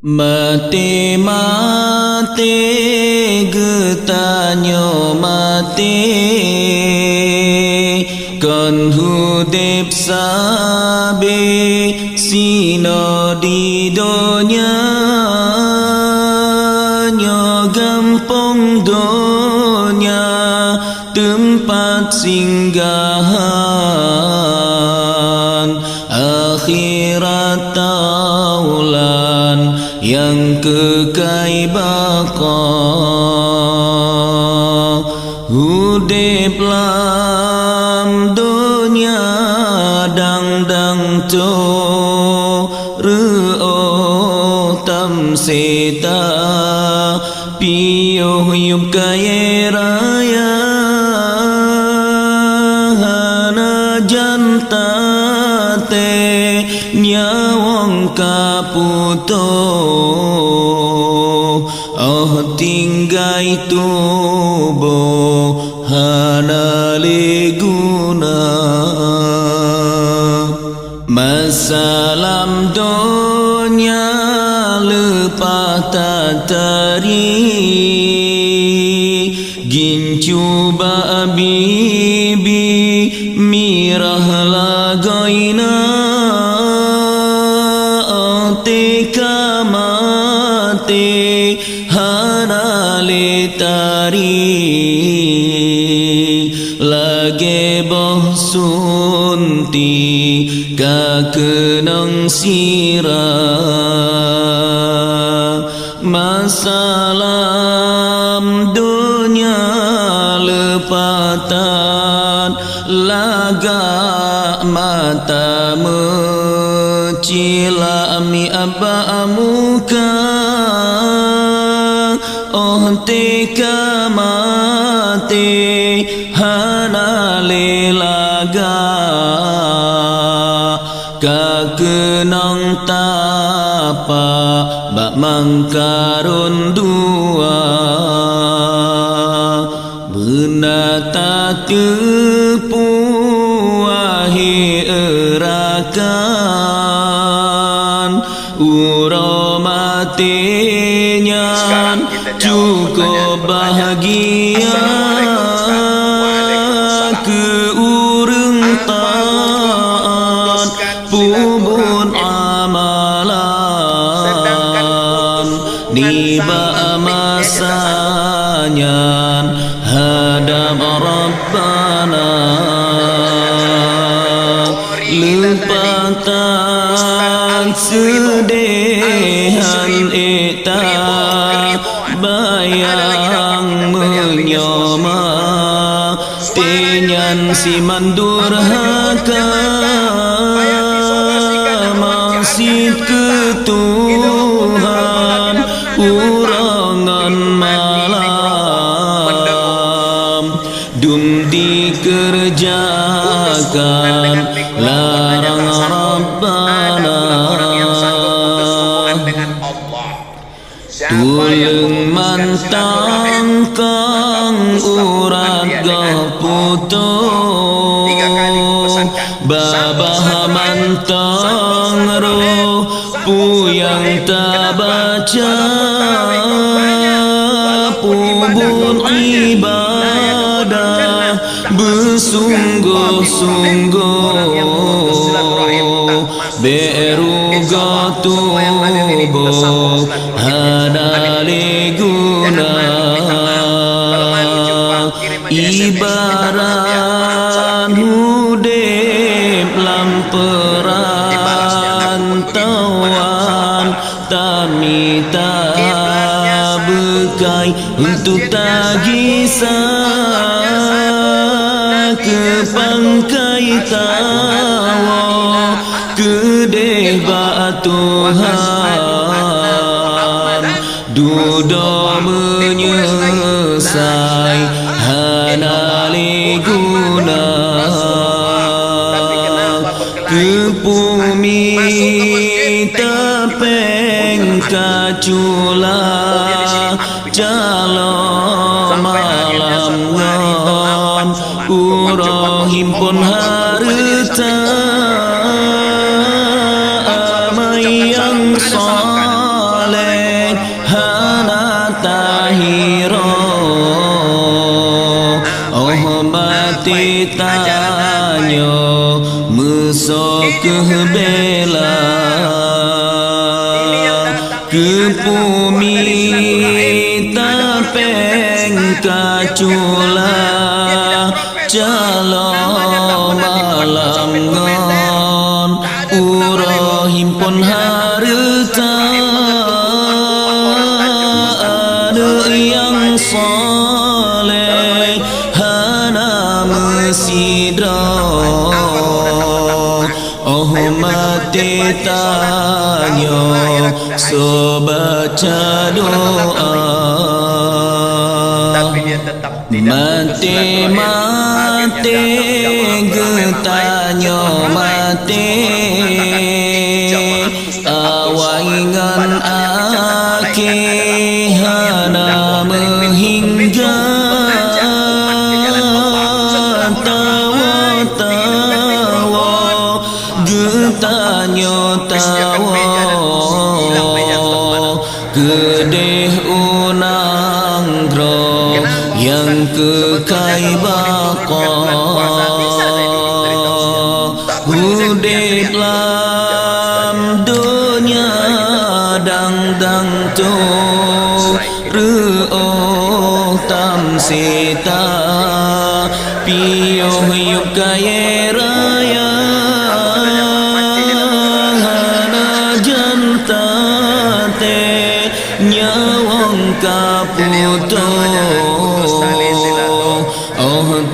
Mati mati getanyo mati kon hudip sabe sino di donya nyo gampong donya tempat singgahan akhirat taulan yang kekal baqa hudip lam dunia dang to ru'o tam seta piyo yup kaya raya hana jantate nyawang kaputo tinggai tubuh hana leguna masalam dunia lepas tatari gincu bibi mirah lagaina tika mati hana letari lage boh sunti kakenang sirah masalam dunia lepatan laga mata cilami abba muka tika mati hana lelaga kakenang tapa bak mangkarun dua benata tepu wahi erakan uro matinya cukup bahagia ke urang taat pubun amalan niba masanya hadap Rabbana lempatan sedehan eta bayang menyoma tenyan si mandurhaka masih ketuhan urangan malam dum dikerjakan larang Rabbana tulung mantang kang urat gaputo babah mantang roh puyang tabaca pubun ibadah bersungguh-sungguh beruga tubuh hana leguna ibarat hudip lamperantauan tamita bekai untuk tagisah ke pangkai tawa kedeh Tuhan duda menyesai hana leguna ke bumi tapeng kacula calo malam ngam urah himpun harta amai yang saleh piro mati tanyo mesok bela ke bumi tapeng kacula jalo malam ngon uro himpun harta ada yang soleh hana mesidra mati tanyo so baca doa mati getanyo mati awangan ake hana menghingga getanyo tawa gedeh unang gro yang kekai bako hudip lam dunia dang tu ru'o tam sita piyo yuk kaya raya nyawang kaputo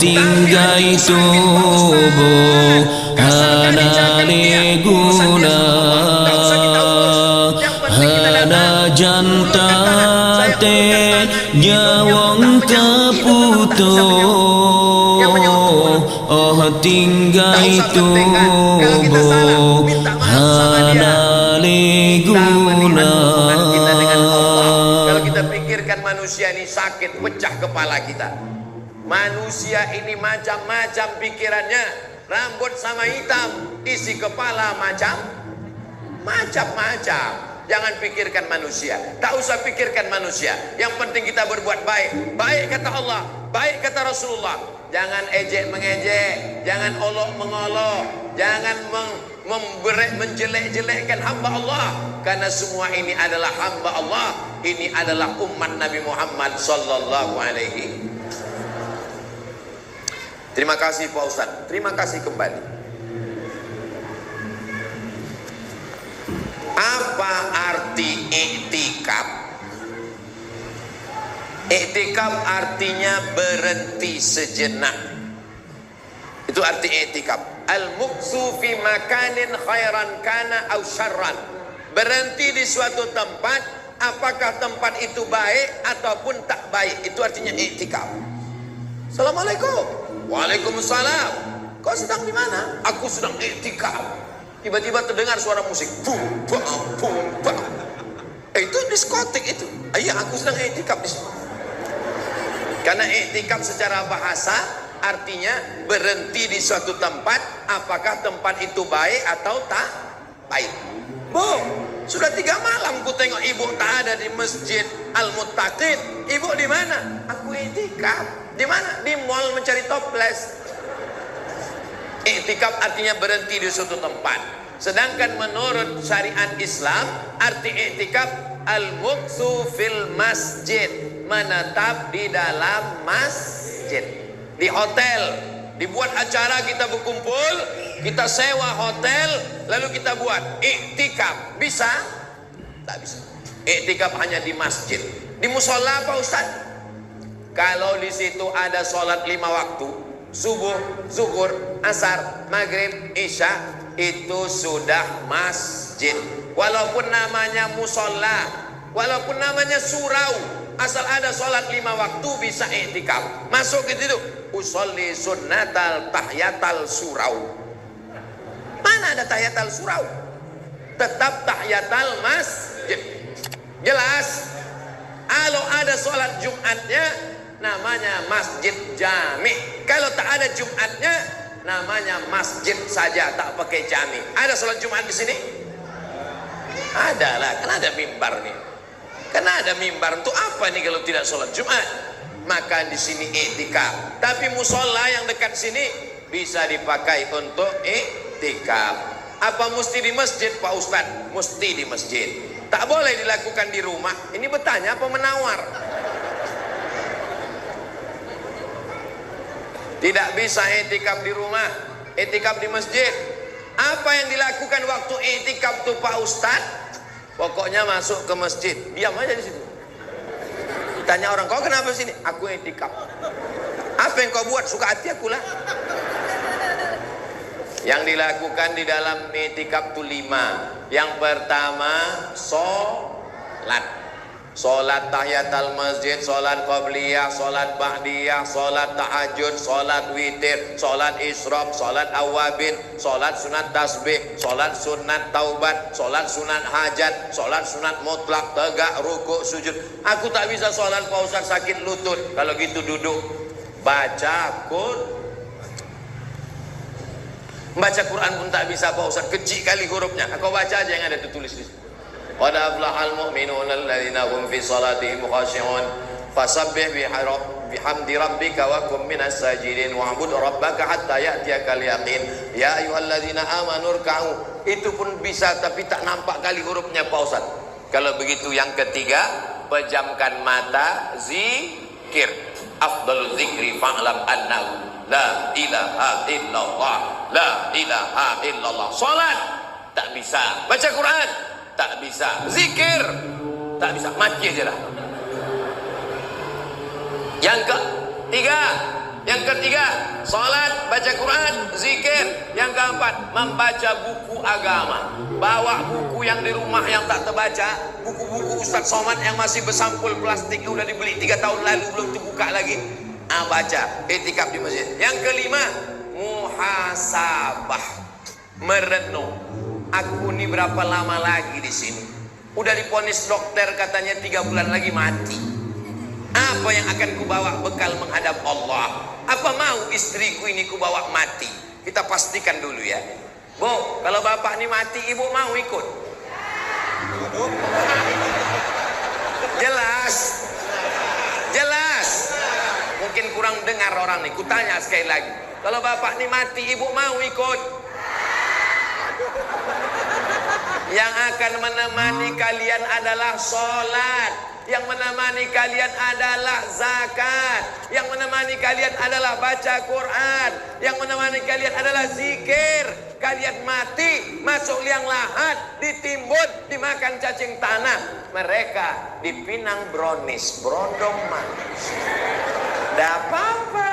tinggai tubuh hana leguna hana jantate nyawang kaputo tinggai tubuh hana leguna. Manusia ini sakit, pecah kepala kita. Manusia ini macam-macam pikirannya. Rambut sama hitam, isi kepala macam-macam. Jangan pikirkan manusia, tak usah pikirkan manusia. Yang penting kita berbuat baik. Baik kata Allah, baik kata Rasulullah. Jangan ejek mengejek, jangan olok mengolok, jangan menjelek-jelekkan hamba Allah, karena semua ini adalah hamba Allah. Ini adalah umat Nabi Muhammad sallallahu alaihi. Terima kasih Pak Ustadz, terima kasih kembali. Apa arti iktikaf? Iktikaf artinya berhenti sejenak. Itu arti iktikaf. Al-muqsu fi makanin khairan kana aw syarran. Berhenti di suatu tempat, apakah tempat itu baik ataupun tak baik, itu artinya iktikaf. Assalamualaikum. Waalaikumsalam. Kau sedang di mana? Aku sedang iktikaf. Tiba-tiba terdengar suara musik. Bum, bum, bum, bum. Itu diskotik itu. Iya, aku sedang iktikaf di sini. Karena iktikaf secara bahasa artinya berhenti di suatu tempat, apakah tempat itu baik atau tak baik. Bu, sudah 3 malam ku tengok ibu tak ada di Masjid Al-Muttaqin. Ibu di mana? Aku iktikaf. Di mana? Di mall mencari toples. Iktikaf artinya berhenti di suatu tempat. Sedangkan menurut syariat Islam, arti iktikaf al-muqsu fil masjid, menetap di dalam masjid. Di hotel, dibuat acara, kita berkumpul, kita sewa hotel, lalu kita buat iktikaf. Bisa? Tak bisa. Iktikaf hanya di masjid. Di musola apa Ustaz? Kalau di situ ada sholat 5 waktu, subuh, zuhur, asar, maghrib, isya, itu sudah masjid. Walaupun namanya musola, walaupun namanya surau, asal ada sholat 5 waktu bisa iktikaf. Masuk ke situ, usolli sunnatal tahyatal surau. Mana ada tahyatal surau? Tetap tahyatal masjid. Jelas? Kalau ada sholat Jumatnya, namanya masjid jami. Kalau tak ada Jumatnya, namanya masjid saja, tak pakai jami. Ada sholat Jumat di sini? Ada lah, kan ada mimbar nih. Karena ada mimbar untuk apa nih kalau tidak sholat Jumat? Maka di sini i'tikaf. Tapi musola yang dekat sini bisa dipakai untuk i'tikaf. Apa mesti di masjid Pak Ustadz? Mesti di masjid. Tak boleh dilakukan di rumah. Ini bertanya apa menawar? Tidak bisa i'tikaf di rumah, i'tikaf di masjid. Apa yang dilakukan waktu i'tikaf tuh Pak Ustadz? Pokoknya masuk ke masjid, diam aja di situ. Tanya orang, kau kenapa sini? Aku i'tikaf. Apa yang kau buat? Suka hati aku lah. Yang dilakukan di dalam i'tikaf itu 5. Yang pertama, sholat tahiyatul masjid, sholat qabliyah, sholat ba'diyah, sholat tahajud, sholat witir, sholat isyraq, sholat awabin, sholat sunat tasbih, sholat sunat taubat, sholat sunat hajat, sholat sunat mutlak, tegak, rukuk, sujud. Aku tak bisa sholat Pak Ustaz, sakit lutut. Kalau gitu duduk, baca Baca Quran pun tak bisa Pak Ustaz, kecil kali hurufnya. Aku baca aja yang ada tertulis di situ. Qad aflahal mu'minuna alladzina hum fi salatihim khashi'un fasabbih bihamdi rabbika wa kum minas sajidin wa'bud rabbaka hatta ya'tiyakal yaqin ya ayyuhalladzina amanu rka'u. Itu pun bisa tapi tak nampak kali hurufnya Pak Ustaz. Kalau begitu yang ketiga, pejamkan mata, zikir. Afdalul zikri fa'lam annahu la ilaha illallah, la ilaha illallah. Salat tak bisa, baca Quran tak bisa, zikir tak bisa, mati aja dah. Yang ketiga, salat, baca Quran, zikir. Yang keempat, membaca buku agama. Bawa buku yang di rumah yang tak terbaca, buku-buku Ustaz Somad yang masih bersampul plastik, udah dibeli 3 tahun lalu belum dibuka lagi. Baca, i'tikaf di masjid. Yang kelima, muhasabah, merenung. Aku ini berapa lama lagi di sini? Udah diponis dokter katanya 3 bulan lagi mati. Apa yang akan kubawa bekal menghadap Allah? Apa mau istriku ini kubawa mati? Kita pastikan dulu ya. Bu, kalau bapak ini mati, ibu mau ikut? Jelas. Mungkin kurang dengar orang nih. Kutanya sekali lagi. Kalau bapak ini mati, ibu mau ikut? Yang akan menemani kalian adalah sholat. Yang menemani kalian adalah zakat. Yang menemani kalian adalah baca Quran. Yang menemani kalian adalah zikir. Kalian mati, masuk liang lahat, ditimbun, dimakan cacing tanah. Mereka dipinang bronis, berondong manis. Tidak apa-apa.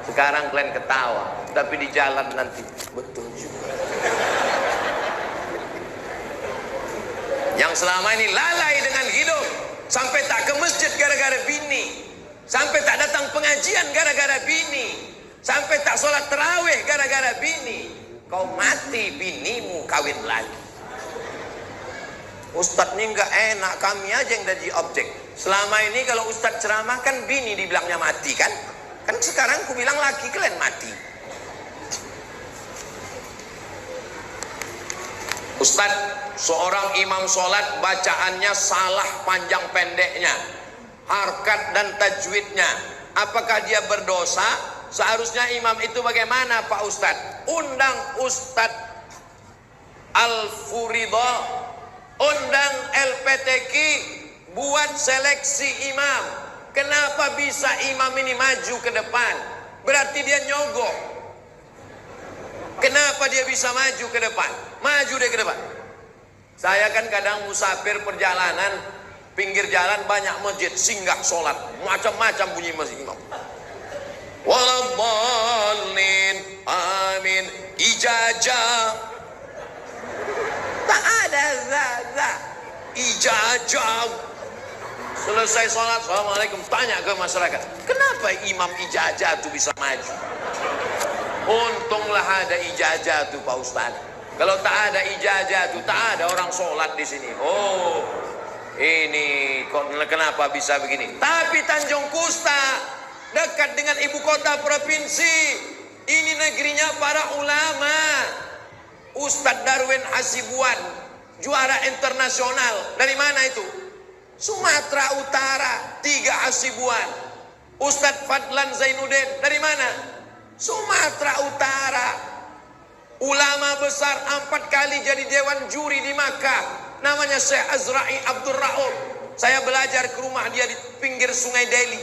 Sekarang kalian ketawa, tapi di jalan nanti betul juga. Yang selama ini lalai dengan hidup, sampai tak ke masjid gara-gara bini, sampai tak datang pengajian gara-gara bini, sampai tak sholat terawih gara-gara bini. Kau mati, binimu kawin lagi. Ustadz ini nggak enak, kami aja yang jadi objek. Selama ini kalau Ustadz ceramah kan bini dibilangnya mati kan? Kan sekarang ku bilang laki kalian mati. Ustadz, seorang imam sholat bacaannya salah panjang pendeknya, harkat dan tajwidnya. Apakah dia berdosa? Seharusnya imam itu bagaimana Pak Ustadz? Undang Ustadz Al-Furido, undang LPTQ, buat seleksi imam. Kenapa bisa imam ini maju ke depan? Berarti dia nyogok. Kenapa dia bisa maju ke depan? Maju dia ke depan. Saya kan kadang musafir perjalanan, pinggir jalan banyak masjid, singgah sholat, macam-macam bunyi masjid imam. Waladhdallin, amin, ijajah. Tak ada zazah, ijajah. Selesai sholat, assalamualaikum, tanya ke masyarakat, kenapa imam ijajah itu bisa maju? Untunglah ada ijazah tuh Pak Ustaz. Kalau tak ada ijazah tuh tak ada orang sholat di sini. Oh, ini kok kenapa bisa begini? Tapi Tanjung Kusta dekat dengan ibu kota provinsi. Ini negerinya para ulama. Ustadz Darwin Hasibuan juara internasional. Dari mana itu? Sumatera Utara, 3 Hasibuan. Ustadz Fadlan Zainuddin, dari mana? Sumatera Utara. Ulama besar 4 kali jadi dewan juri di Makkah, namanya Syekh Azra'i Abdul Ra'ub. Saya belajar ke rumah dia di pinggir sungai Delhi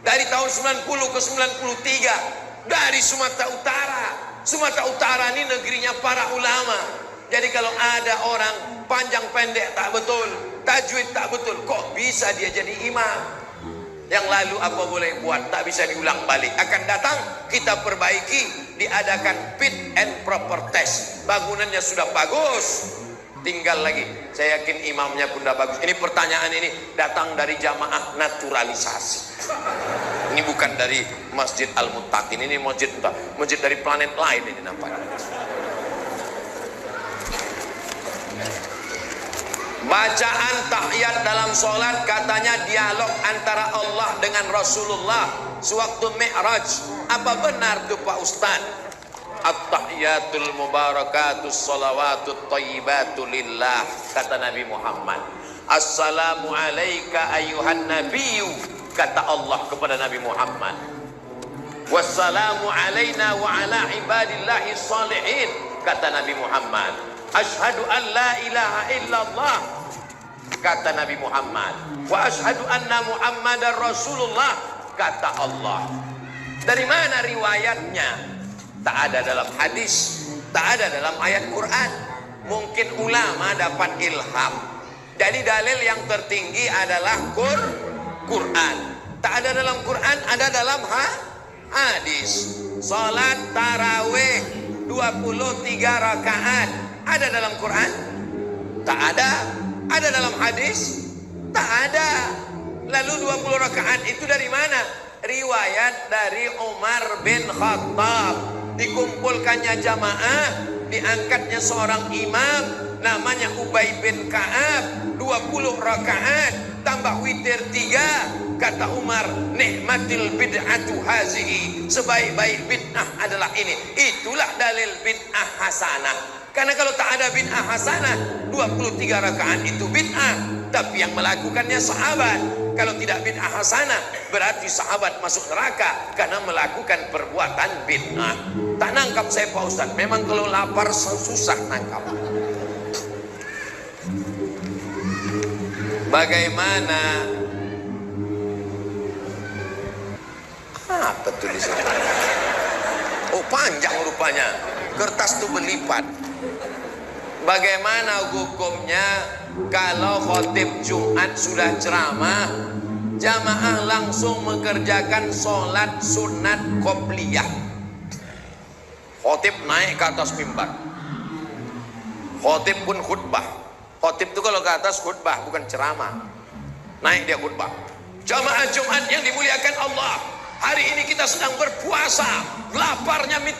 dari tahun 90 ke 93, dari Sumatera Utara. Sumatera Utara ini negerinya para ulama. Jadi kalau ada orang panjang pendek tak betul, tajwid tak betul, kok bisa dia jadi imam? Yang lalu apa boleh buat, tak bisa diulang balik. Akan datang kita perbaiki, diadakan fit and proper test. Bangunannya sudah bagus, tinggal lagi. Saya yakin imamnya pun sudah bagus. Ini pertanyaan ini datang dari jamaah naturalisasi. Ini bukan dari Masjid Al-Muttaqin, ini masjid dari planet lain ini nampaknya. Bacaan tahiyat dalam sholat katanya dialog antara Allah dengan Rasulullah sewaktu Mi'raj. Apa benar tuh Pak Ustaz? At-tahiyatul mubarakatus salawatut thayyibatu lillah, kata Nabi Muhammad. Assalamu alayka ayuhan nabiyyu, kata Allah kepada Nabi Muhammad. Wassalamu alayna wa ala ibadillahi salihin, kata Nabi Muhammad. Ashhadu an la ilaha illallah, kata Nabi Muhammad. Wa ashhadu anna Muhammadar Rasulullah, kata Allah. Dari mana riwayatnya? Tak ada dalam hadis, tak ada dalam ayat Quran. Mungkin ulama dapat ilham. Jadi dalil yang tertinggi adalah Quran. Tak ada dalam Quran, ada dalam hadis. Salat tarawih 23 rakaat ada dalam Quran? Tak ada. Ada dalam hadis? Tak ada. Lalu 20 rakaat itu dari mana? Riwayat dari Umar bin Khattab. Dikumpulkannya jamaah, diangkatnya seorang imam namanya Ubay bin Ka'ab, 20 rakaat tambah witir 3. Kata Umar, nikmatil bid'atu hazihi, sebaik-baik bid'ah adalah ini. Itulah dalil bid'ah hasanah. Karena kalau tak ada bid'ah hasanah, 23 rakaat itu bid'ah, tapi yang melakukannya sahabat. Kalau tidak bid'ah hasanah, berarti sahabat masuk neraka karena melakukan perbuatan bid'ah. Tak nangkap saya Pak Ustaz. Memang kalau lapar susah nangkap. Bagaimana? Apa tulisan? Oh, panjang rupanya. Kertas itu berlipat. Bagaimana hukumnya kalau khotib Jumat sudah ceramah, jamaah langsung mengerjakan sholat sunat qobliyah? Khotib naik ke atas mimbar, khotib pun khutbah. Khotib itu kalau ke atas khutbah, bukan ceramah. Naik dia khutbah. Jamaah Jumat yang dimuliakan Allah, hari ini kita sedang berpuasa, laparnya minta